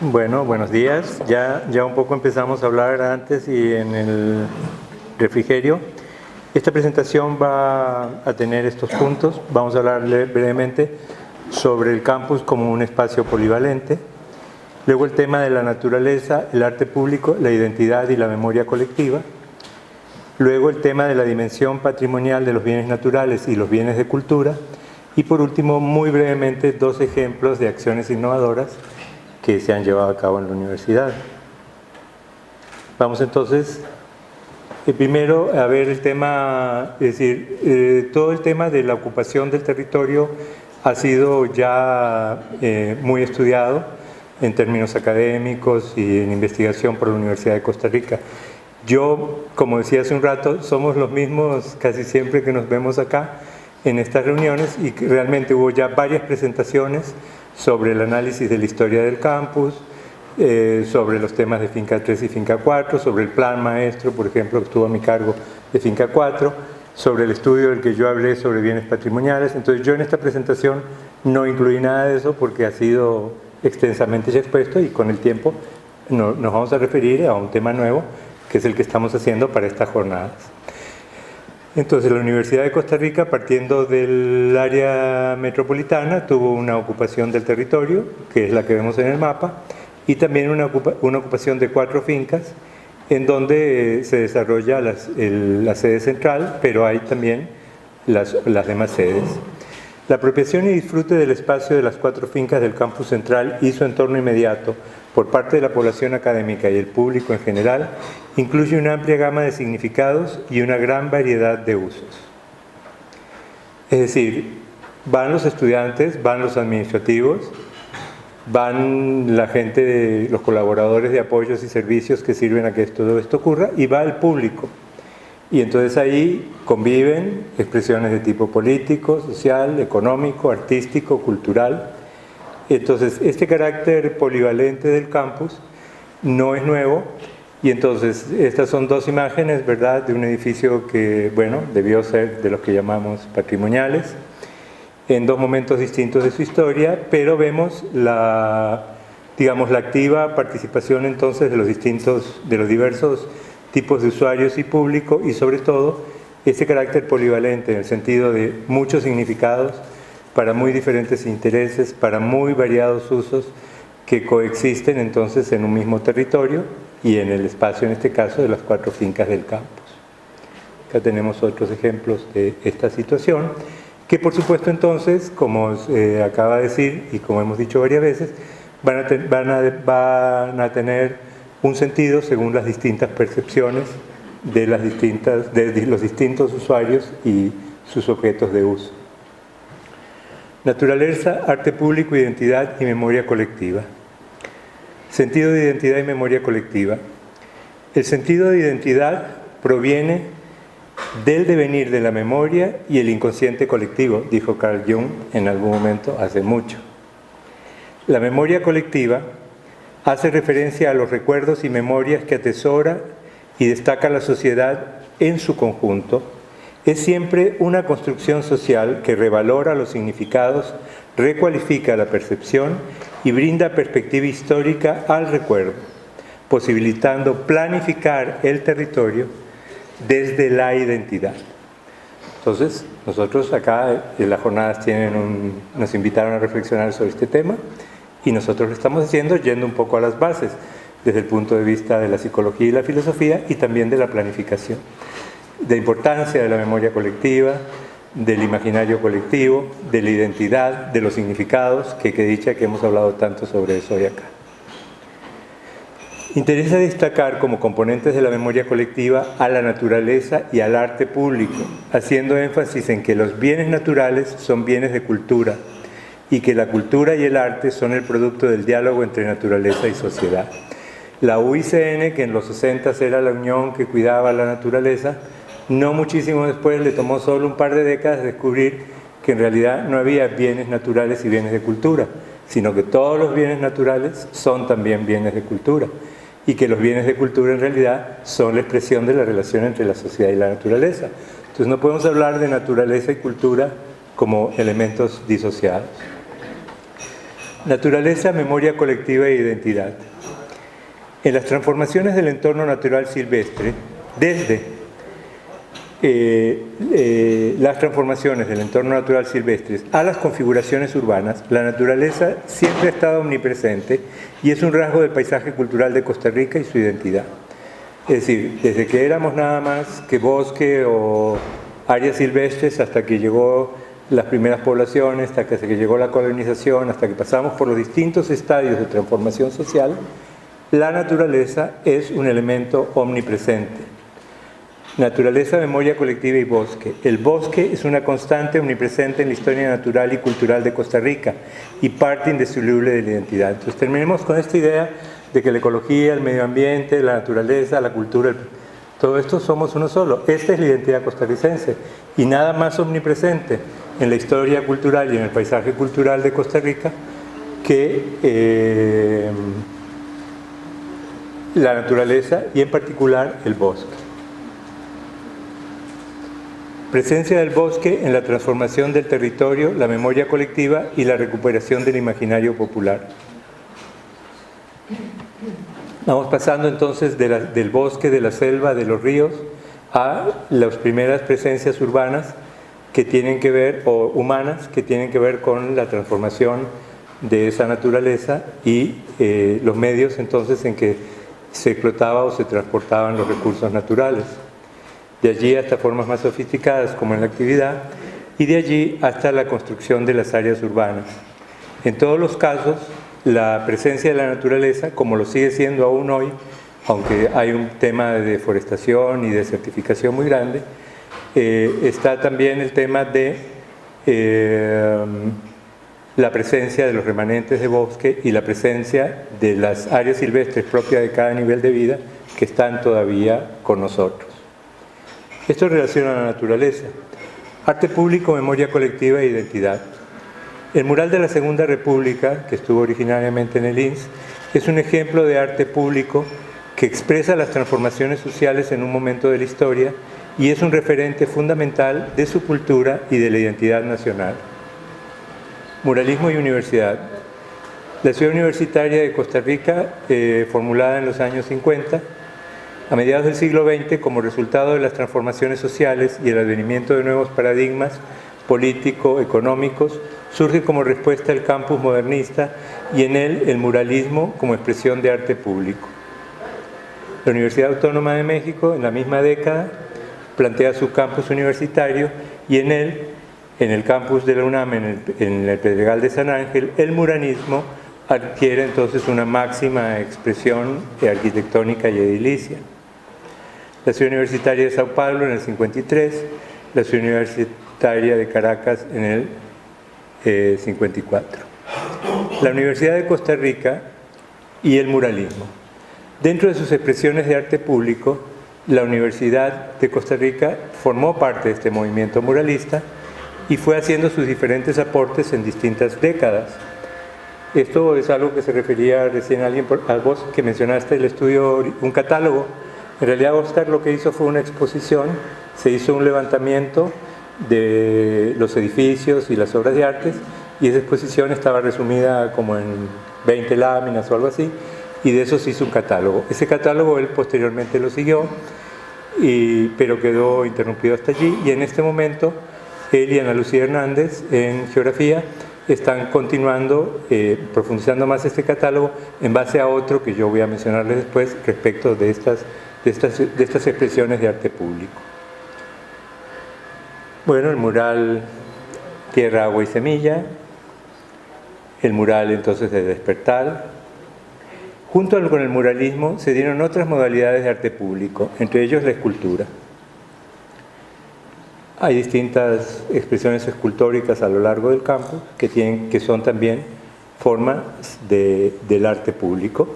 Bueno, buenos días. Ya un poco empezamos a hablar antes y en el refrigerio. Esta presentación va a tener estos puntos. Vamos a hablar brevemente sobre el campus como un espacio polivalente. Luego el tema de la naturaleza, el arte público, la identidad y la memoria colectiva. Luego el tema de la dimensión patrimonial de los bienes naturales y los bienes de cultura. Y por último, muy brevemente, dos ejemplos de acciones innovadoras que se han llevado a cabo en la universidad. Vamos entonces, primero a ver el tema, es decir, todo el tema de la ocupación del territorio ha sido ya muy estudiado en términos académicos y en investigación por la Universidad de Costa Rica. Yo, como decía hace un rato, somos los mismos casi siempre que nos vemos acá en estas reuniones y que realmente hubo ya varias presentaciones sobre el análisis de la historia del campus, sobre los temas de Finca 3 y Finca 4, sobre el plan maestro, por ejemplo, que estuvo a mi cargo de Finca 4, sobre el estudio del que yo hablé sobre bienes patrimoniales. Entonces yo en esta presentación no incluí nada de eso porque ha sido extensamente ya expuesto y con el tiempo nos vamos a referir a un tema nuevo que es el que estamos haciendo para estas jornadas. Entonces la Universidad de Costa Rica, partiendo del área metropolitana, tuvo una ocupación del territorio, que es la que vemos en el mapa, y también una ocupación de 4 fincas, en donde se desarrolla la sede central, pero hay también las demás sedes. La apropiación y disfrute del espacio de las 4 fincas del campus central y su entorno inmediato por parte de la población académica y el público en general incluye una amplia gama de significados y una gran variedad de usos. Es decir, van los estudiantes, van los administrativos, van la gente, los colaboradores de apoyos y servicios que sirven a que todo esto ocurra, y va el público. Y entonces ahí conviven expresiones de tipo político, social, económico, artístico, cultural. Entonces este carácter polivalente del campus no es nuevo, y entonces estas son 2 imágenes, ¿verdad?, de un edificio que, bueno, debió ser de los que llamamos patrimoniales, en 2 momentos distintos de su historia, pero vemos la activa participación entonces de los diversos tipos de usuarios y público, y sobre todo ese carácter polivalente en el sentido de muchos significados para muy diferentes intereses, para muy variados usos que coexisten entonces en un mismo territorio y en el espacio, en este caso, de las 4 fincas del campus. Acá tenemos otros ejemplos de esta situación, que por supuesto entonces, como acaba de decir y como hemos dicho varias veces, van a tener un sentido según las distintas percepciones de los distintos usuarios y sus objetos de uso. Naturaleza, arte público, identidad y memoria colectiva. Sentido de identidad y memoria colectiva. El sentido de identidad proviene del devenir de la memoria y el inconsciente colectivo, dijo Carl Jung en algún momento hace mucho. La memoria colectiva hace referencia a los recuerdos y memorias que atesora y destaca la sociedad en su conjunto. Es siempre una construcción social que revalora los significados, recualifica la percepción y brinda perspectiva histórica al recuerdo, posibilitando planificar el territorio desde la identidad. Entonces, nosotros acá en las jornadas nos invitaron a reflexionar sobre este tema y nosotros lo estamos haciendo yendo un poco a las bases, desde el punto de vista de la psicología y la filosofía y también de la planificación, de importancia de la memoria colectiva, del imaginario colectivo, de la identidad, de los significados, que dicha que hemos hablado tanto sobre eso hoy acá. Interesa destacar como componentes de la memoria colectiva a la naturaleza y al arte público, haciendo énfasis en que los bienes naturales son bienes de cultura y que la cultura y el arte son el producto del diálogo entre naturaleza y sociedad. La UICN, que en los 60 era la unión que cuidaba la naturaleza, no muchísimo después le tomó solo un par de décadas descubrir que en realidad no había bienes naturales y bienes de cultura, sino que todos los bienes naturales son también bienes de cultura y que los bienes de cultura en realidad son la expresión de la relación entre la sociedad y la naturaleza. Entonces no podemos hablar de naturaleza y cultura como elementos disociados. Naturaleza, memoria colectiva e identidad. En las transformaciones del entorno natural silvestre, desde las transformaciones del entorno natural silvestre a las configuraciones urbanas, la naturaleza siempre ha estado omnipresente y es un rasgo del paisaje cultural de Costa Rica y su identidad. Es decir, desde que éramos nada más que bosque o áreas silvestres hasta que llegó las primeras poblaciones, hasta que llegó la colonización, hasta que pasamos por los distintos estadios de transformación social, la naturaleza es un elemento omnipresente. Naturaleza, memoria colectiva y bosque. El bosque es una constante omnipresente en la historia natural y cultural de Costa Rica y parte indisoluble de la identidad. Entonces terminemos con esta idea de que la ecología, el medio ambiente, la naturaleza, la cultura, todo esto somos uno solo. Esta es la identidad costarricense y nada más omnipresente en la historia cultural y en el paisaje cultural de Costa Rica que la naturaleza y en particular el bosque. Presencia del bosque en la transformación del territorio, la memoria colectiva y la recuperación del imaginario popular. Vamos pasando entonces del bosque, de la selva, de los ríos, a las primeras presencias urbanas que tienen que ver, o humanas, que tienen que ver con la transformación de esa naturaleza y los medios entonces en que se explotaba o se transportaban los recursos naturales. De allí hasta formas más sofisticadas como en la actividad y de allí hasta la construcción de las áreas urbanas. En todos los casos, la presencia de la naturaleza, como lo sigue siendo aún hoy, aunque hay un tema de deforestación y desertificación muy grande, está también el tema de la presencia de los remanentes de bosque y la presencia de las áreas silvestres propias de cada nivel de vida que están todavía con nosotros. Esto relaciona a la naturaleza. Arte público, memoria colectiva e identidad. El mural de la Segunda República, que estuvo originariamente en el INS, es un ejemplo de arte público que expresa las transformaciones sociales en un momento de la historia y es un referente fundamental de su cultura y de la identidad nacional. Muralismo y universidad. La ciudad universitaria de Costa Rica, formulada en los años 50, a mediados del siglo XX, como resultado de las transformaciones sociales y el advenimiento de nuevos paradigmas político-económicos, surge como respuesta al campus modernista y en él el muralismo como expresión de arte público. La Universidad Autónoma de México, en la misma década, plantea su campus universitario y en él, en el campus de la UNAM, en el Pedregal de San Ángel, el muralismo adquiere entonces una máxima expresión arquitectónica y edilicia. La Ciudad Universitaria de Sao Paulo en el 53, la Ciudad Universitaria de Caracas en el 54. La Universidad de Costa Rica y el muralismo. Dentro de sus expresiones de arte público, la Universidad de Costa Rica formó parte de este movimiento muralista y fue haciendo sus diferentes aportes en distintas décadas. Esto es algo que se refería recién a vos que mencionaste el estudio, un catálogo. En realidad Oscar lo que hizo fue una exposición, se hizo un levantamiento de los edificios y las obras de arte y esa exposición estaba resumida como en 20 láminas o algo así y de eso se hizo un catálogo. Ese catálogo él posteriormente lo siguió, pero quedó interrumpido hasta allí y en este momento él y Ana Lucía Hernández en geografía están continuando, profundizando más este catálogo en base a otro que yo voy a mencionarles después respecto de estas expresiones de arte público. Bueno, el mural Tierra, Agua y Semilla, el mural entonces de Despertar. Junto con el muralismo se dieron otras modalidades de arte público, entre ellos la escultura. Hay distintas expresiones escultóricas a lo largo del campus que son también formas del arte público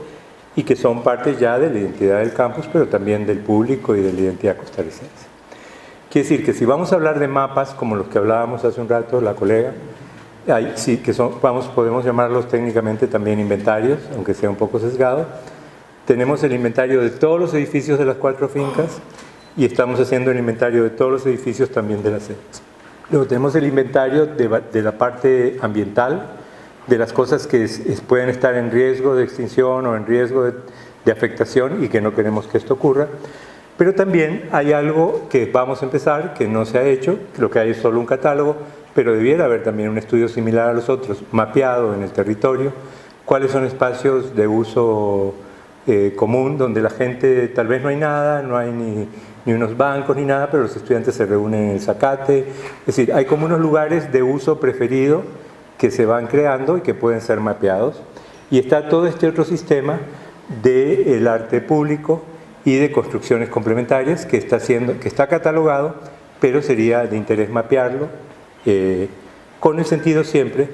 y que son parte ya de la identidad del campus, pero también del público y de la identidad costarricense. Quiere decir que si vamos a hablar de mapas, como los que hablábamos hace un rato, la colega, sí, podemos llamarlos técnicamente también inventarios, aunque sea un poco sesgado. Tenemos el inventario de todos los edificios de las 4 fincas y estamos haciendo el inventario de todos los edificios también de las sedes. Luego tenemos el inventario de la parte ambiental, de las cosas que pueden estar en riesgo de extinción o en riesgo de afectación y que no queremos que esto ocurra. Pero también hay algo que vamos a empezar, que no se ha hecho, lo que hay es solo un catálogo, pero debiera haber también un estudio similar a los otros, mapeado en el territorio, cuáles son espacios de uso común, donde la gente tal vez no hay nada, no hay ni unos bancos ni nada, pero los estudiantes se reúnen en el zacate. Es decir, hay como unos lugares de uso preferido que se van creando y que pueden ser mapeados. Y está todo este otro sistema del arte público y de construcciones complementarias que está catalogado, pero sería de interés mapearlo, con el sentido siempre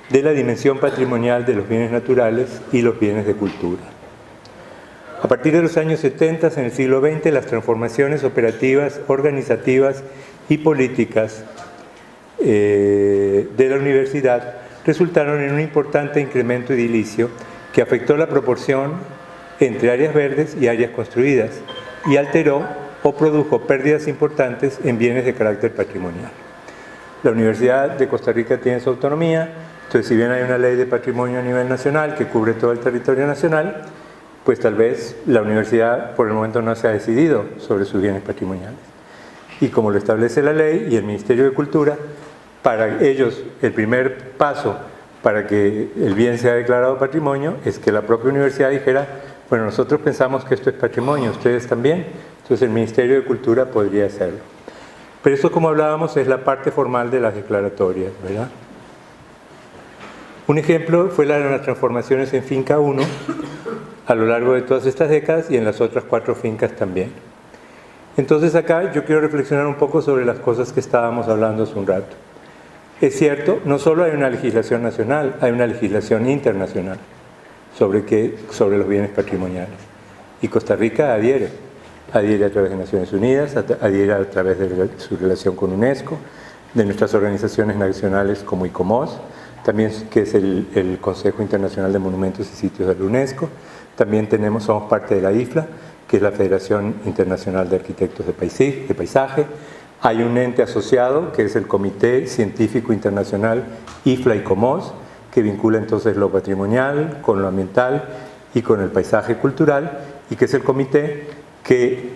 de la dimensión patrimonial de los bienes naturales y los bienes de cultura. A partir de los años 70, en el siglo XX, las transformaciones operativas, organizativas y políticas de la universidad resultaron en un importante incremento edilicio que afectó la proporción entre áreas verdes y áreas construidas y alteró o produjo pérdidas importantes en bienes de carácter patrimonial. La Universidad de Costa Rica tiene su autonomía, entonces si bien hay una ley de patrimonio a nivel nacional que cubre todo el territorio nacional, pues tal vez la universidad por el momento no se ha decidido sobre sus bienes patrimoniales. Y como lo establece la ley y el Ministerio de Cultura, para ellos el primer paso para que el bien sea declarado patrimonio es que la propia universidad dijera, bueno, nosotros pensamos que esto es patrimonio, ustedes también, entonces el Ministerio de Cultura podría hacerlo. Pero esto, como hablábamos, es la parte formal de las declaratorias, ¿verdad? Un ejemplo fue la de las transformaciones en Finca 1 a lo largo de todas estas décadas y en las otras 4 fincas también. Entonces acá yo quiero reflexionar un poco sobre las cosas que estábamos hablando hace un rato. Es cierto, no solo hay una legislación nacional, hay una legislación internacional sobre los bienes patrimoniales. Y Costa Rica adhiere a través de Naciones Unidas, adhiere a través de su relación con UNESCO, de nuestras organizaciones nacionales como ICOMOS, también que es el Consejo Internacional de Monumentos y Sitios de la UNESCO. También somos parte de la IFLA, que es la Federación Internacional de Arquitectos de Paisaje. Hay un ente asociado, que es el Comité Científico Internacional IFLA-ICOMOS, que vincula entonces lo patrimonial con lo ambiental y con el paisaje cultural, y que es el comité que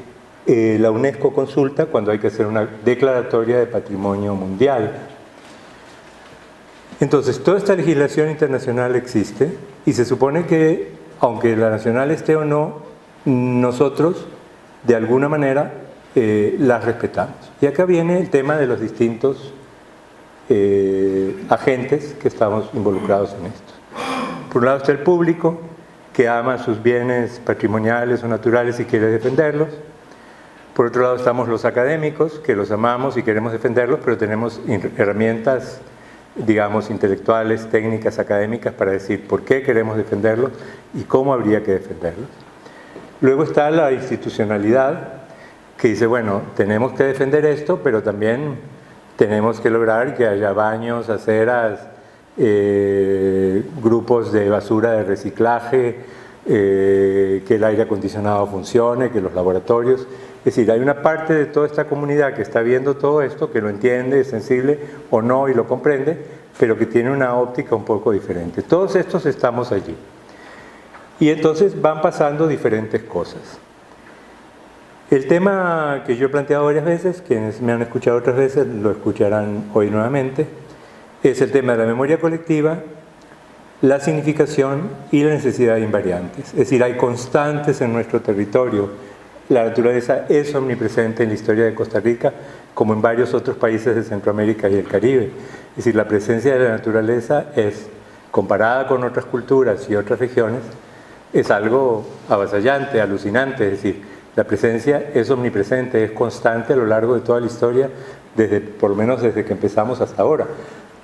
la UNESCO consulta cuando hay que hacer una declaratoria de patrimonio mundial. Entonces, toda esta legislación internacional existe y se supone que, aunque la nacional esté o no, nosotros, de alguna manera, las respetamos. Y acá viene el tema de los distintos agentes que estamos involucrados en esto. Por un lado está el público, que ama sus bienes patrimoniales o naturales y quiere defenderlos. Por otro lado estamos los académicos, que los amamos y queremos defenderlos, pero tenemos herramientas, digamos, intelectuales, técnicas, académicas para decir por qué queremos defenderlos y cómo habría que defenderlos. Luego está la institucionalidad, que dice, bueno, tenemos que defender esto, pero también tenemos que lograr que haya baños, aceras, grupos de basura de reciclaje, que el aire acondicionado funcione, que los laboratorios. Es decir, hay una parte de toda esta comunidad que está viendo todo esto, que lo entiende, es sensible o no y lo comprende, pero que tiene una óptica un poco diferente. Todos estos estamos allí. Y entonces van pasando diferentes cosas. El tema que yo he planteado varias veces, quienes me han escuchado otras veces lo escucharán hoy nuevamente, es el tema de la memoria colectiva, la significación y la necesidad de invariantes. Es decir, hay constantes en nuestro territorio. La naturaleza es omnipresente en la historia de Costa Rica, como en varios otros países de Centroamérica y el Caribe. Es decir, la presencia de la naturaleza es, comparada con otras culturas y otras regiones, es algo avasallante, alucinante. Es decir, la presencia es omnipresente, es constante a lo largo de toda la historia, por lo menos desde que empezamos hasta ahora,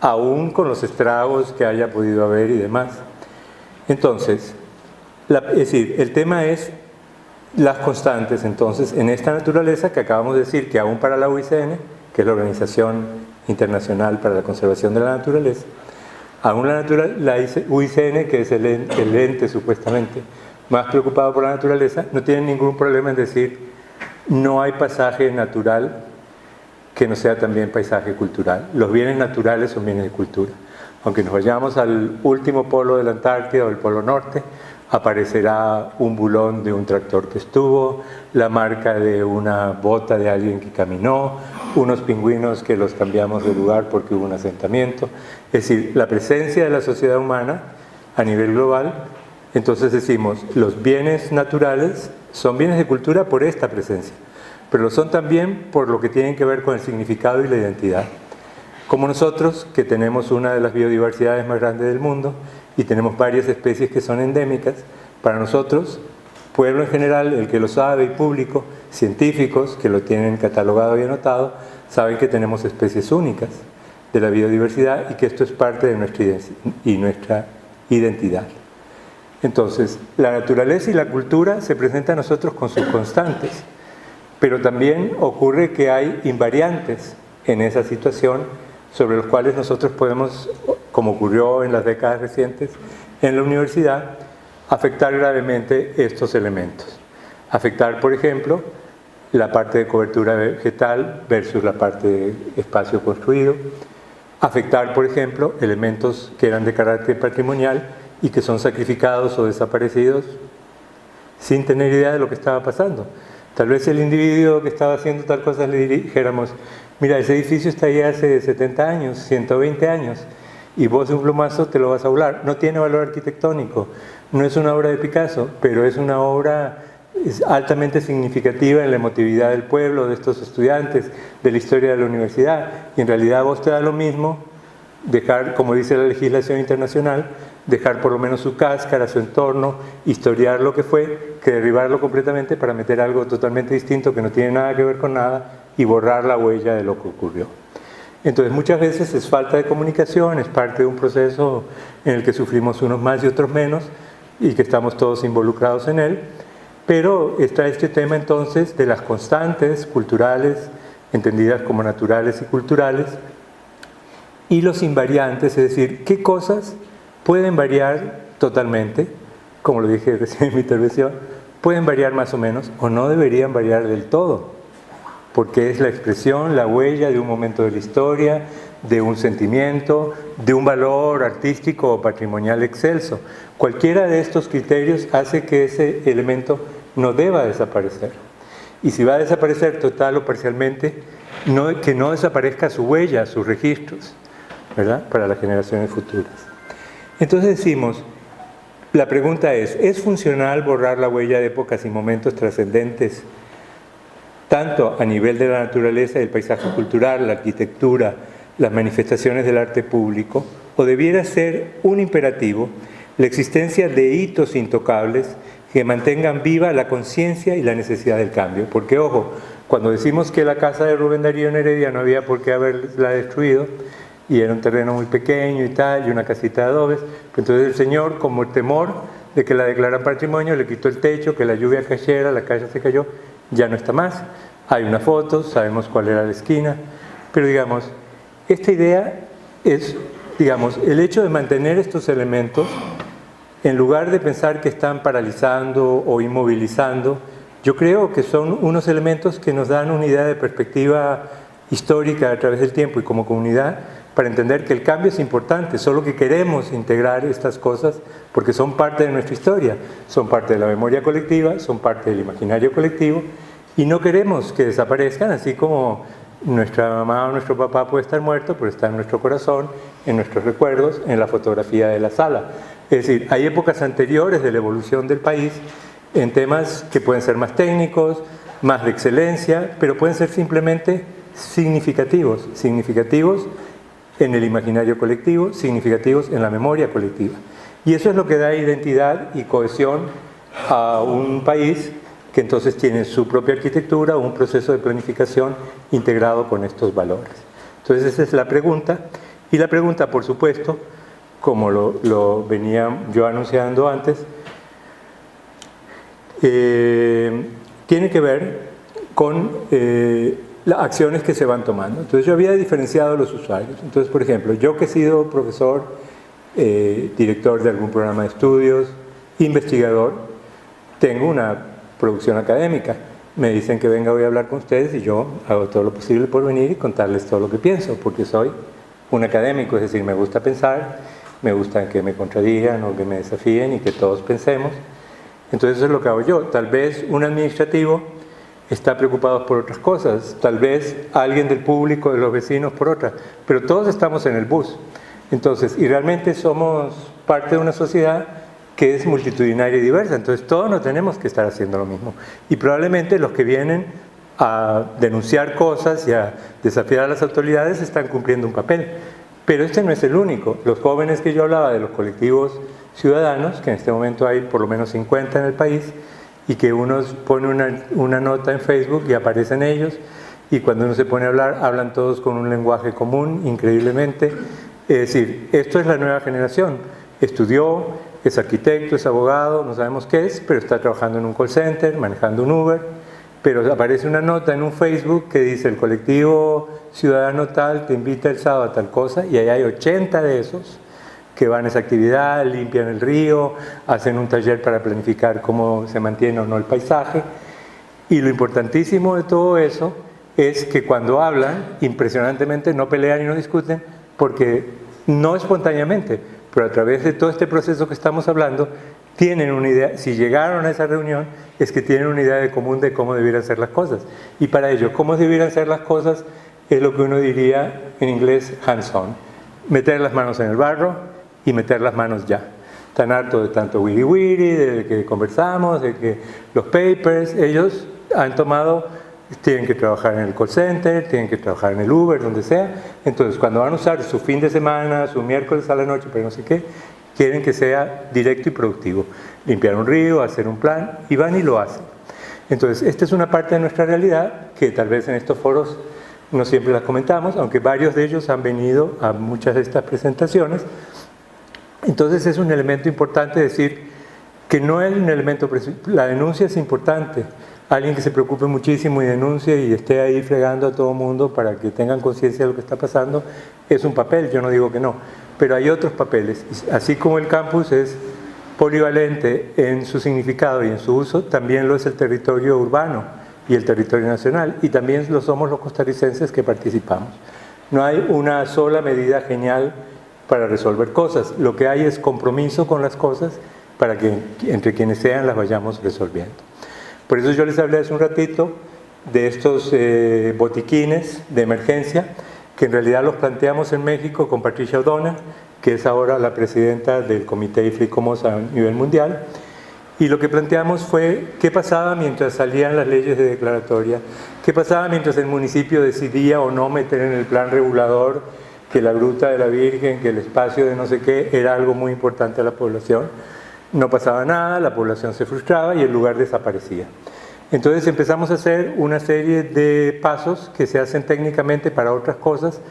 aún con los estragos que haya podido haber y demás. Entonces, es decir, el tema es las constantes, entonces, en esta naturaleza que acabamos de decir que aún para la UICN, que es la Organización Internacional para la Conservación de la Naturaleza, aún la UICN, que es el ente supuestamente más preocupado por la naturaleza, no tiene ningún problema en decir no hay pasaje natural que no sea también paisaje cultural. Los bienes naturales son bienes de cultura. Aunque nos vayamos al último polo de la Antártida o el Polo Norte, aparecerá un bulón de un tractor que estuvo, la marca de una bota de alguien que caminó, unos pingüinos que los cambiamos de lugar porque hubo un asentamiento. Es decir, la presencia de la sociedad humana a nivel global. Entonces decimos, los bienes naturales son bienes de cultura por esta presencia, pero lo son también por lo que tienen que ver con el significado y la identidad. Como nosotros, que tenemos una de las biodiversidades más grandes del mundo y tenemos varias especies que son endémicas, para nosotros, pueblo en general, el que lo sabe y público, científicos que lo tienen catalogado y anotado, saben que tenemos especies únicas de la biodiversidad y que esto es parte de nuestra identidad. Entonces, la naturaleza y la cultura se presentan a nosotros con sus constantes, pero también ocurre que hay invariantes en esa situación sobre los cuales nosotros podemos, como ocurrió en las décadas recientes en la universidad, afectar gravemente estos elementos. Afectar, por ejemplo, la parte de cobertura vegetal versus la parte de espacio construido. Afectar, por ejemplo, elementos que eran de carácter patrimonial y que son sacrificados o desaparecidos sin tener idea de lo que estaba pasando. Tal vez el individuo que estaba haciendo tal cosa le dijéramos, mira, ese edificio está ahí hace 70 años, 120 años, y vos de un plumazo te lo vas a volar. No tiene valor arquitectónico, no es una obra de Picasso, pero es una obra altamente significativa en la emotividad del pueblo, de estos estudiantes, de la historia de la universidad. Y en realidad a vos te da lo mismo dejar, como dice la legislación internacional, dejar por lo menos su cáscara, su entorno, historiar lo que fue, que derribarlo completamente para meter algo totalmente distinto que no tiene nada que ver con nada y borrar la huella de lo que ocurrió. Entonces muchas veces es falta de comunicación, es parte de un proceso en el que sufrimos unos más y otros menos y que estamos todos involucrados en él, pero está este tema entonces de las constantes culturales, entendidas como naturales y culturales, y los invariantes, es decir, qué cosas pueden variar totalmente, como lo dije recién en mi intervención, pueden variar más o menos o no deberían variar del todo, porque es la expresión, la huella de un momento de la historia, de un sentimiento, de un valor artístico o patrimonial excelso. Cualquiera de estos criterios hace que ese elemento no deba desaparecer. Y si va a desaparecer total o parcialmente, que no desaparezca su huella, sus registros, ¿verdad? Para las generaciones futuras. Entonces decimos, la pregunta ¿es funcional borrar la huella de épocas y momentos trascendentes, tanto a nivel de la naturaleza y el paisaje cultural, la arquitectura, las manifestaciones del arte público, o debiera ser un imperativo la existencia de hitos intocables que mantengan viva la conciencia y la necesidad del cambio? Porque, ojo, cuando decimos que la casa de Rubén Darío en Heredia no había por qué haberla destruido, y era un terreno muy pequeño y tal, y una casita de adobes, pues entonces el señor, como el temor de que la declaran patrimonio, le quitó el techo, que la lluvia cayera, la calle se cayó, ya no está más. Hay una foto, sabemos cuál era la esquina, pero digamos, esta idea es, digamos, el hecho de mantener estos elementos, en lugar de pensar que están paralizando o inmovilizando, yo creo que son unos elementos que nos dan una idea de perspectiva histórica a través del tiempo y como comunidad, para entender que el cambio es importante, solo que queremos integrar estas cosas porque son parte de nuestra historia, son parte de la memoria colectiva, son parte del imaginario colectivo y no queremos que desaparezcan, así como nuestra mamá o nuestro papá puede estar muerto, pero está en nuestro corazón, en nuestros recuerdos, en la fotografía de la sala. Es decir, hay épocas anteriores de la evolución del país en temas que pueden ser más técnicos, más de excelencia, pero pueden ser simplemente significativos en el imaginario colectivo, significativos en la memoria colectiva. Y eso es lo que da identidad y cohesión a un país que entonces tiene su propia arquitectura, un proceso de planificación integrado con estos valores. Entonces esa es la pregunta. Y la pregunta, por supuesto, como lo venía yo anunciando antes, tiene que ver con las acciones que se van tomando. Entonces yo había diferenciado a los usuarios. Entonces, por ejemplo, yo que he sido profesor, director de algún programa de estudios, investigador, tengo una producción académica. me dicen que venga hoy a hablar con ustedes y yo hago todo lo posible por venir y contarles todo lo que pienso, porque soy un académico, es decir, me gusta pensar, me gusta que me contradigan o que me desafíen y que todos pensemos. Entonces eso es lo que hago yo. Tal vez un administrativo está preocupado por otras cosas, tal vez alguien del público, de los vecinos por otras, pero todos estamos en el bus. Entonces, y realmente somos parte de una sociedad que es multitudinaria y diversa, entonces todos no tenemos que estar haciendo lo mismo. Y probablemente los que vienen a denunciar cosas y a desafiar a las autoridades están cumpliendo un papel. Pero este no es el único. Los jóvenes que yo hablaba de los colectivos ciudadanos, que en este momento hay por lo menos 50 en el país, y que uno pone una nota en Facebook y aparecen ellos, y cuando uno se pone a hablar, hablan todos con un lenguaje común, increíblemente. Es decir, esto es la nueva generación. Estudió, es arquitecto, es abogado, no sabemos qué es, pero está trabajando en un call center, manejando un Uber, pero aparece una nota en un Facebook que dice el colectivo ciudadano tal te invita el sábado a tal cosa, y ahí hay 80 de esos que van a esa actividad, limpian el río, hacen un taller para planificar cómo se mantiene o no el paisaje. Y lo importantísimo de todo eso es que cuando hablan, impresionantemente no pelean y no discuten, porque no espontáneamente, pero a través de todo este proceso que estamos hablando, tienen una idea. Si llegaron a esa reunión, es que tienen una idea de común de cómo debieran ser las cosas. Y para ello, cómo debieran ser las cosas es lo que uno diría en inglés hands-on. Meter las manos en el barro y meter las manos ya. Están hartos de tanto wiri wiri, de que conversamos, de que los papers, ellos han tomado, tienen que trabajar en el call center, tienen que trabajar en el Uber, donde sea. Entonces, cuando van a usar su fin de semana, su miércoles a la noche, pero no sé qué, quieren que sea directo y productivo. Limpiar un río, hacer un plan, y van y lo hacen. Entonces, esta es una parte de nuestra realidad que tal vez en estos foros no siempre las comentamos, aunque varios de ellos han venido a muchas de estas presentaciones. Entonces es un elemento importante decir que no es un elemento, la denuncia es importante. Alguien que se preocupe muchísimo y denuncie y esté ahí fregando a todo mundo para que tengan conciencia de lo que está pasando, es un papel, yo no digo que no, pero hay otros papeles. Así como el campus es polivalente en su significado y en su uso, también lo es el territorio urbano y el territorio nacional, y también lo somos los costarricenses que participamos. No hay una sola medida genial para resolver cosas, lo que hay es compromiso con las cosas para que entre quienes sean las vayamos resolviendo. Por eso yo les hablé hace un ratito de estos botiquines de emergencia, que en realidad los planteamos en México con Patricia O'Donnell, que es ahora la presidenta del Comité IFRICOMOS a nivel mundial, y lo que planteamos fue qué pasaba mientras salían las leyes de declaratoria, qué pasaba mientras el municipio decidía o no meter en el plan regulador que la Gruta de la Virgen, que el espacio de no sé qué, era algo muy importante a la población. No pasaba nada, la población se frustraba y el lugar desaparecía. Entonces empezamos a hacer una serie de pasos que se hacen técnicamente para otras cosas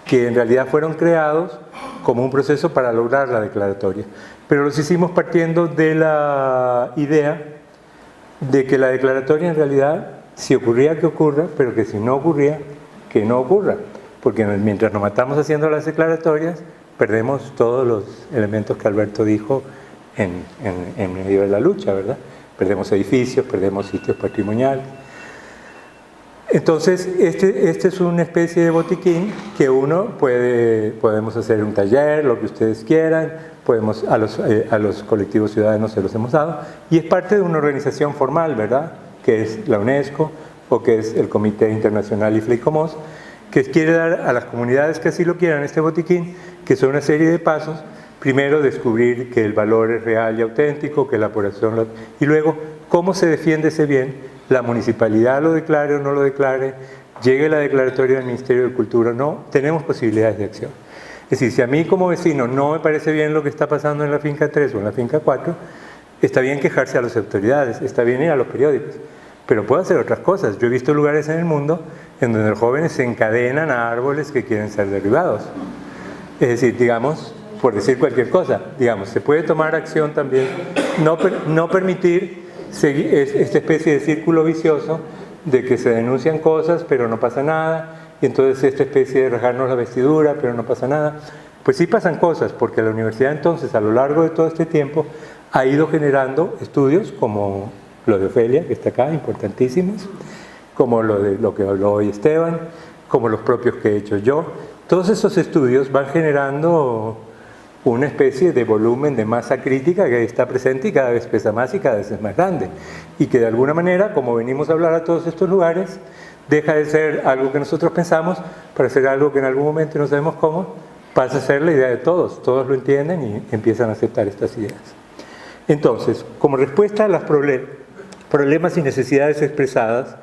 que en realidad fueron creados como un proceso para lograr la declaratoria. Pero los hicimos partiendo de la idea de que la declaratoria en realidad, si ocurría, que ocurra, pero que si no ocurría, que no ocurra. Porque mientras nos matamos haciendo las declaratorias, perdemos todos los elementos que Alberto dijo en medio de la lucha, ¿verdad? Perdemos edificios, perdemos sitios patrimoniales. Entonces, este es una especie de botiquín que podemos hacer un taller, lo que ustedes quieran, a los colectivos ciudadanos se los hemos dado, y es parte de una organización formal, ¿verdad? Que es la UNESCO o que es el Comité Internacional IFRICOMOS, que quiere dar a las comunidades que así lo quieran este botiquín, que son una serie de pasos. Primero, descubrir que el valor es real y auténtico, que la población y luego, cómo se defiende ese bien. La municipalidad lo declare o no lo declare, llegue la declaratoria del Ministerio de Cultura o no, tenemos posibilidades de acción. Es decir, si a mí como vecino no me parece bien lo que está pasando en la finca 3 o en la finca 4, está bien quejarse a las autoridades, está bien ir a los periódicos, pero puedo hacer otras cosas. Yo he visto lugares en el mundo en donde los jóvenes se encadenan a árboles que quieren ser derribados. Es decir, digamos, por decir cualquier cosa, digamos, se puede tomar acción también, no permitir seguir esta especie de círculo vicioso de que se denuncian cosas pero no pasa nada, y entonces esta especie de rasgarnos la vestidura pero no pasa nada. Pues sí pasan cosas, porque la universidad entonces a lo largo de todo este tiempo ha ido generando estudios como los de Ofelia, que está acá, importantísimos, como lo que habló hoy Esteban, como los propios que he hecho yo. Todos esos estudios van generando una especie de volumen de masa crítica que está presente y cada vez pesa más y cada vez es más grande. Y que de alguna manera, como venimos a hablar a todos estos lugares, deja de ser algo que nosotros pensamos para ser algo que en algún momento no sabemos cómo, pasa a ser la idea de todos. Todos lo entienden y empiezan a aceptar estas ideas. Entonces, como respuesta a los problemas y necesidades expresadas,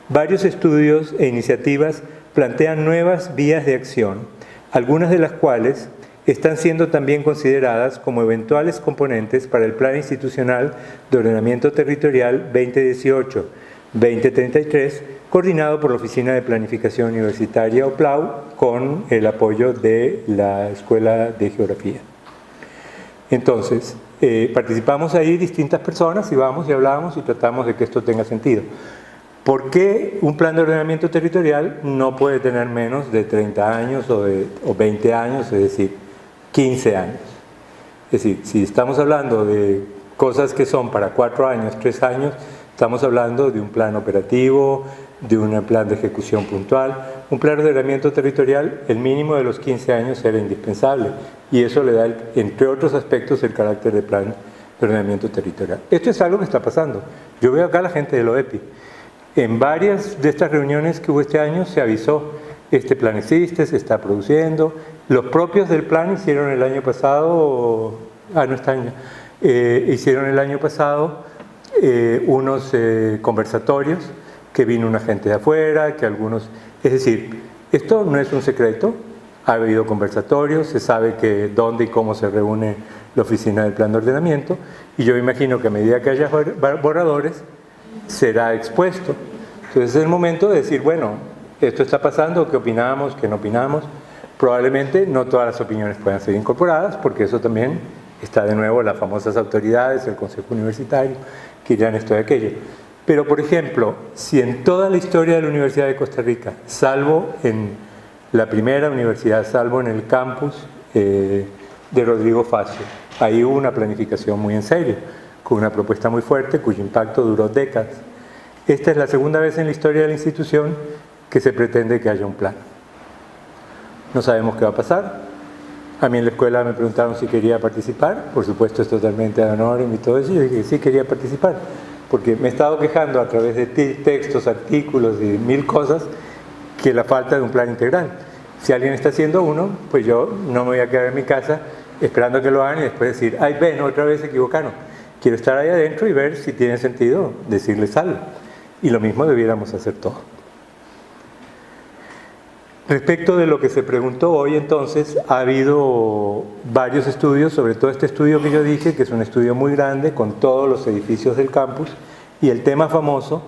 varios estudios e iniciativas plantean nuevas vías de acción, algunas de las cuales están siendo también consideradas como eventuales componentes para el Plan Institucional de Ordenamiento Territorial 2018-2033, coordinado por la Oficina de Planificación Universitaria OPLAU con el apoyo de la Escuela de Geografía. Entonces, participamos ahí distintas personas y vamos y hablamos y tratamos de que esto tenga sentido. ¿Por qué un plan de ordenamiento territorial no puede tener menos de 30 años o 20 años, es decir, 15 años? Es decir, si estamos hablando de cosas que son para 4 años, 3 años, estamos hablando de un plan operativo, de un plan de ejecución puntual. Un plan de ordenamiento territorial, el mínimo de los 15 años era indispensable y eso le da, entre otros aspectos, el carácter de plan de ordenamiento territorial. Esto es algo que está pasando. Yo veo acá a la gente del OEPI. En varias de estas reuniones que hubo este año se avisó, este plan existe, se está produciendo. Los propios del plan hicieron el año pasado, hicieron el año pasado unos conversatorios que vino una gente de afuera, que algunos... Es decir, esto no es un secreto, ha habido conversatorios, se sabe que dónde y cómo se reúne la oficina del plan de ordenamiento y yo imagino que a medida que haya borradores será expuesto. Entonces es el momento de decir, bueno, esto está pasando, ¿qué opinamos, qué no opinamos? Probablemente no todas las opiniones puedan ser incorporadas, porque eso también está de nuevo las famosas autoridades, el Consejo Universitario, que dirán esto y aquello. Pero, por ejemplo, si en toda la historia de la Universidad de Costa Rica, salvo en la primera universidad, salvo en el campus de Rodrigo Facio, ahí hubo una planificación muy en serio, con una propuesta muy fuerte cuyo impacto duró décadas. Esta es la segunda vez en la historia de la institución que se pretende que haya un plan. No sabemos qué va a pasar. A mí en la escuela me preguntaron si quería participar. Por supuesto es totalmente anónimo y todo eso. Yo dije que sí quería participar, porque me he estado quejando a través de textos, artículos y mil cosas que la falta de un plan integral. Si alguien está haciendo uno, pues yo no me voy a quedar en mi casa esperando que lo hagan y después decir, ay, ven, otra vez se equivocaron. Quiero estar ahí adentro y ver si tiene sentido decirles algo. Y lo mismo debiéramos hacer todo. Respecto de lo que se preguntó hoy, entonces, ha habido varios estudios, sobre todo este estudio que yo dije, que es un estudio muy grande con todos los edificios del campus, y el tema famoso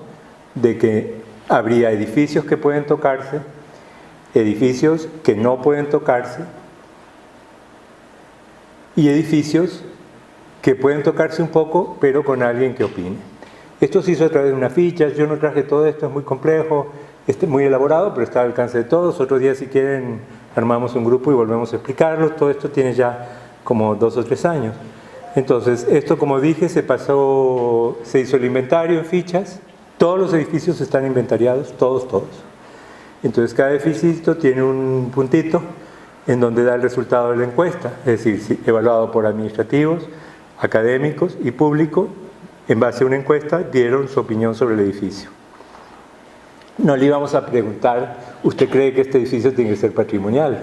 de que habría edificios que pueden tocarse, edificios que no pueden tocarse, y edificios que pueden tocarse un poco, pero con alguien que opine. Esto se hizo a través de unas fichas, yo no traje todo esto, es muy complejo, muy elaborado, pero está al alcance de todos. Otro día, si quieren, armamos un grupo y volvemos a explicarlo. Todo esto tiene ya como 2 o 3 años. Entonces, esto, como dije, se hizo el inventario en fichas. Todos los edificios están inventariados, todos. Entonces, cada edificio tiene un puntito en donde da el resultado de la encuesta, es decir, evaluado por administrativos, académicos y público. En base a una encuesta dieron su opinión sobre el edificio. No le íbamos a preguntar, ¿usted cree que este edificio tiene que ser patrimonial?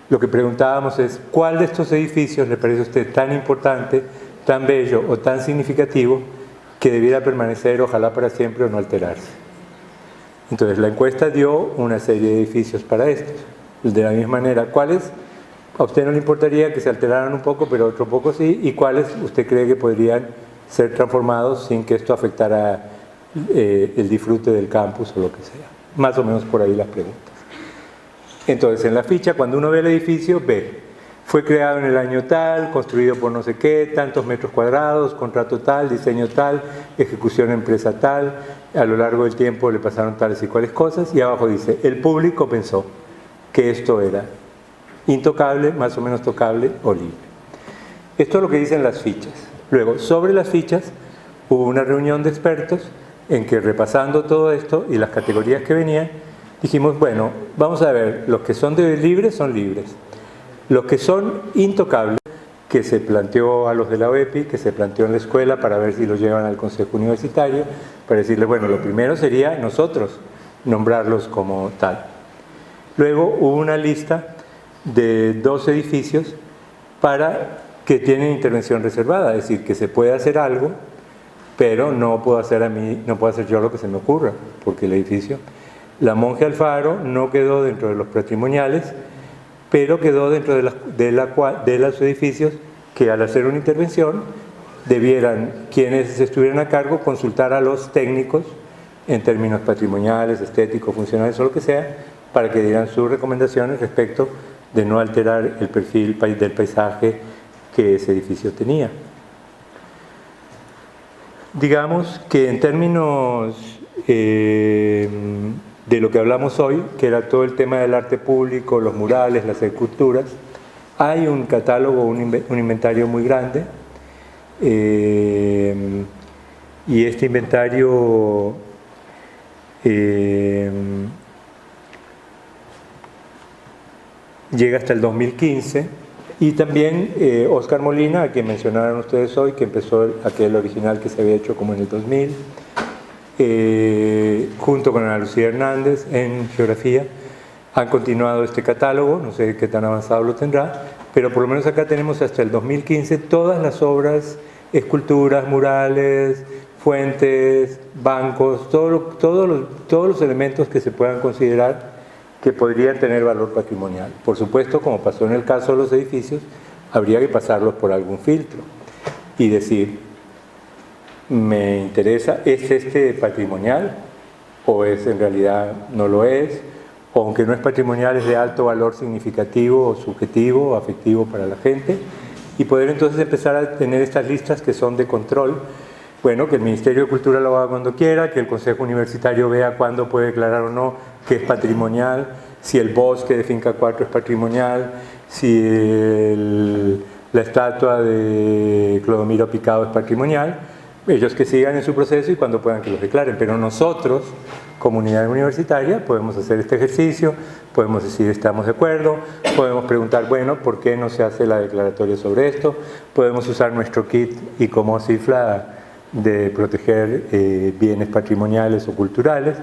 Lo que preguntábamos es, ¿cuál de estos edificios le parece a usted tan importante, tan bello o tan significativo que debiera permanecer, ojalá para siempre, o no alterarse? Entonces la encuesta dio una serie de edificios para estos. De la misma manera, ¿cuáles a usted no le importaría que se alteraran un poco, pero otro poco sí? ¿Y cuáles usted cree que podrían ser transformados sin que esto afectara el disfrute del campus o lo que sea? Más o menos por ahí las preguntas. Entonces, en la ficha, cuando uno ve el edificio, ve, fue creado en el año tal, construido por no sé qué, tantos metros cuadrados, contrato tal, diseño tal, ejecución empresa tal, a lo largo del tiempo le pasaron tales y cuales cosas, y abajo dice, el público pensó que esto era intocable, más o menos tocable o libre. Esto es lo que dicen las fichas. Luego, sobre las fichas, hubo una reunión de expertos en que, repasando todo esto y las categorías que venían, dijimos, bueno, vamos a ver, los que son libres son libres, los que son intocables, que se planteó a los de la OEPI, que se planteó en la escuela para ver si los llevan al Consejo Universitario, para decirles, bueno, lo primero sería nosotros nombrarlos como tal. Luego hubo una lista de 2 edificios que tienen intervención reservada, es decir, que se puede hacer algo, pero no puedo hacer yo lo que se me ocurra, porque el edificio, la Monje Alfaro no quedó dentro de los patrimoniales, pero quedó dentro de los edificios que, al hacer una intervención, debieran, quienes estuvieran a cargo, consultar a los técnicos en términos patrimoniales, estéticos, funcionales o lo que sea, para que dieran sus recomendaciones respecto de no alterar el perfil del paisaje que ese edificio tenía. Digamos que en términos de lo que hablamos hoy, que era todo el tema del arte público, los murales, las esculturas, hay un catálogo, un inventario muy grande, y este inventario llega hasta el 2015, y también Óscar Molina, a quien mencionaron ustedes hoy, que empezó aquel original que se había hecho como en el 2000, junto con Ana Lucía Hernández en geografía, han continuado este catálogo, no sé qué tan avanzado lo tendrá, pero por lo menos acá tenemos hasta el 2015 todas las obras, esculturas, murales, fuentes, bancos, todos los elementos que se puedan considerar que podrían tener valor patrimonial. Por supuesto, como pasó en el caso de los edificios, habría que pasarlos por algún filtro y decir, me interesa, ¿es este patrimonial? ¿O es en realidad no lo es? O aunque no es patrimonial, es de alto valor significativo o subjetivo o afectivo para la gente, y poder entonces empezar a tener estas listas que son de control. Bueno, que el Ministerio de Cultura lo haga cuando quiera, que el Consejo Universitario vea cuándo puede declarar o no que es patrimonial, si el bosque de Finca 4 es patrimonial, si la estatua de Clodomiro Picado es patrimonial. Ellos que sigan en su proceso y cuando puedan que los declaren, pero nosotros, comunidad universitaria, podemos hacer este ejercicio, podemos decir estamos de acuerdo, podemos preguntar, bueno, ¿por qué no se hace la declaratoria sobre esto? Podemos usar nuestro kit y como cifra de proteger bienes patrimoniales o culturales,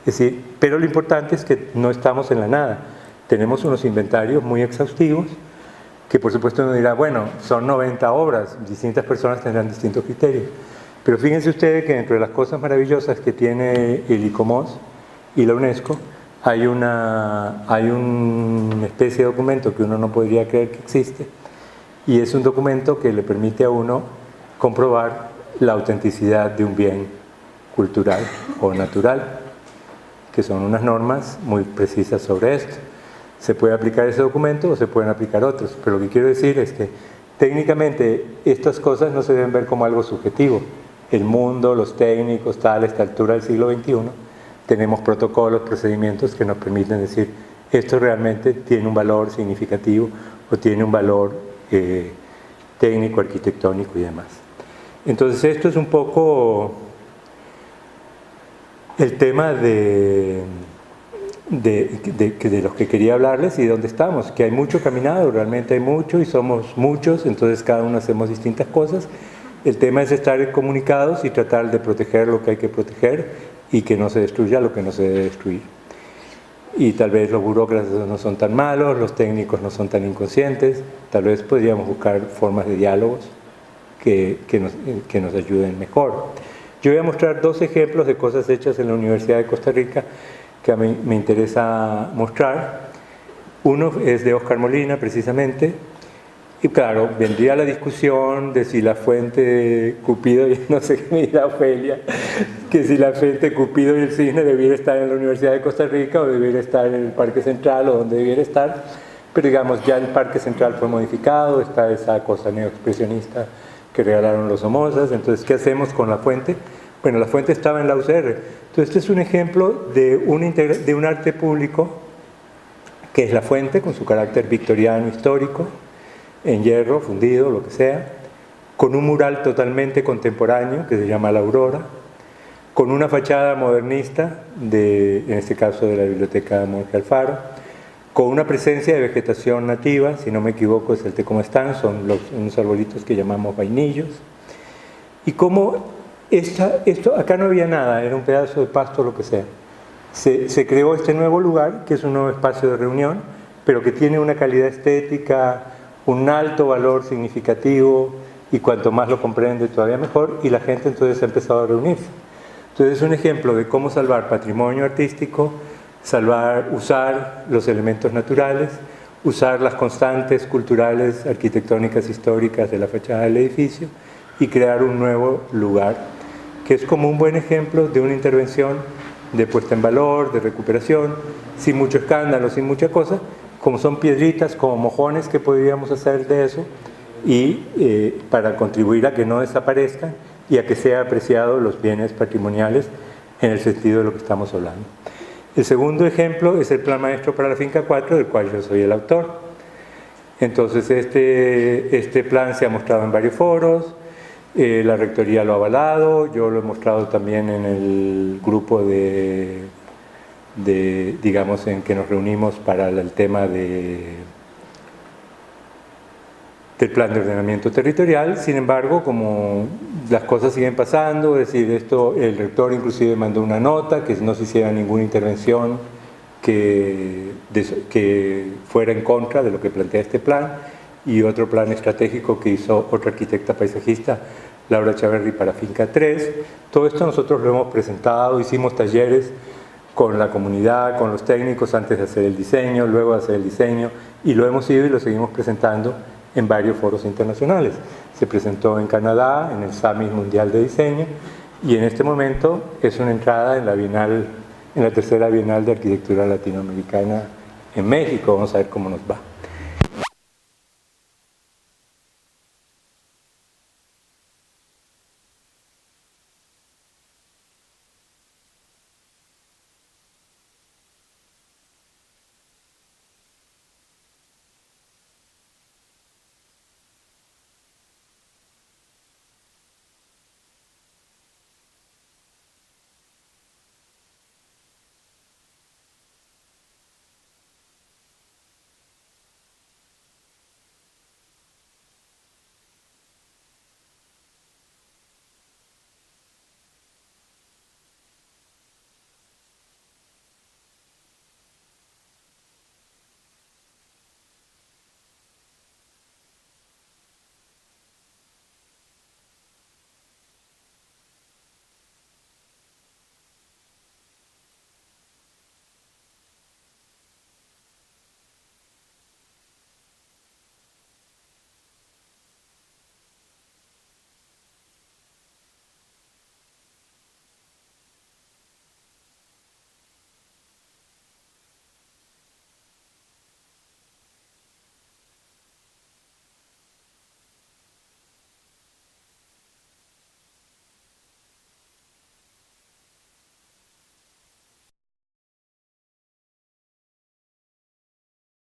es decir, pero lo importante es que no estamos en la nada, tenemos unos inventarios muy exhaustivos, que por supuesto uno dirá, bueno, son 90 obras, distintas personas tendrán distintos criterios. Pero fíjense ustedes que dentro de las cosas maravillosas que tiene el ICOMOS y la UNESCO, hay una especie de documento que uno no podría creer que existe, y es un documento que le permite a uno comprobar la autenticidad de un bien cultural o natural, que son unas normas muy precisas sobre esto. Se puede aplicar ese documento o se pueden aplicar otros, pero lo que quiero decir es que técnicamente estas cosas no se deben ver como algo subjetivo. El mundo, los técnicos, a esta altura del siglo XXI, tenemos protocolos, procedimientos que nos permiten decir esto realmente tiene un valor significativo o tiene un valor técnico, arquitectónico y demás. Entonces esto es un poco el tema de los que quería hablarles y de dónde estamos, que hay mucho caminado, realmente hay mucho y somos muchos, entonces cada uno hacemos distintas cosas. El tema es estar comunicados y tratar de proteger lo que hay que proteger y que no se destruya lo que no se debe destruir. Y tal vez los burócratas no son tan malos, los técnicos no son tan inconscientes, tal vez podríamos buscar formas de diálogos que nos ayuden mejor. Yo voy a mostrar 2 ejemplos de cosas hechas en la Universidad de Costa Rica que a mí me interesa mostrar. Uno es de Óscar Molina, precisamente, y claro, vendría la discusión de si la fuente Cupido, y no sé qué me dirá Ofelia, que si la fuente Cupido y el cisne debiera estar en la Universidad de Costa Rica o debiera estar en el Parque Central o donde debiera estar, pero digamos, ya el Parque Central fue modificado, está esa cosa neoexpresionista que regalaron los Somozas, entonces, ¿qué hacemos con la fuente? Bueno, la fuente estaba en la UCR, entonces este es un ejemplo de un arte público que es la fuente, con su carácter victoriano histórico, en hierro, fundido, lo que sea, con un mural totalmente contemporáneo que se llama La Aurora, con una fachada modernista, en este caso de la Biblioteca Monje Alfaro, con una presencia de vegetación nativa, si no me equivoco es el Tecomán, son unos arbolitos que llamamos vainillos, y como esto acá no había nada, era un pedazo de pasto, lo que sea. Se creó este nuevo lugar, que es un nuevo espacio de reunión, pero que tiene una calidad estética, un alto valor significativo, y cuanto más lo comprende todavía mejor, y la gente entonces ha empezado a reunirse. Entonces es un ejemplo de cómo salvar patrimonio artístico, usar los elementos naturales, usar las constantes culturales, arquitectónicas, históricas de la fachada del edificio y crear un nuevo lugar, que es como un buen ejemplo de una intervención de puesta en valor, de recuperación, sin mucho escándalo, sin mucha cosa, como son piedritas, como mojones que podríamos hacer de eso, y para contribuir a que no desaparezcan y a que sean apreciados los bienes patrimoniales en el sentido de lo que estamos hablando. El segundo ejemplo es el Plan Maestro para la Finca 4, del cual yo soy el autor. Entonces este plan se ha mostrado en varios foros, la Rectoría lo ha avalado, yo lo he mostrado también en el grupo digamos, en que nos reunimos para el tema del plan de ordenamiento territorial. Sin embargo, como las cosas siguen pasando, es decir, el rector inclusive mandó una nota que no se hiciera ninguna intervención que fuera en contra de lo que plantea este plan, y otro plan estratégico que hizo otra arquitecta paisajista, Laura Chaverri, para Finca 3. Todo esto nosotros lo hemos presentado, hicimos talleres con la comunidad, con los técnicos antes de hacer el diseño, luego de hacer el diseño, y lo hemos ido y lo seguimos presentando en varios foros internacionales. Se presentó en Canadá, en el Summit Mundial de Diseño, y en este momento es una entrada en la tercera Bienal de Arquitectura Latinoamericana en México. Vamos a ver cómo nos va.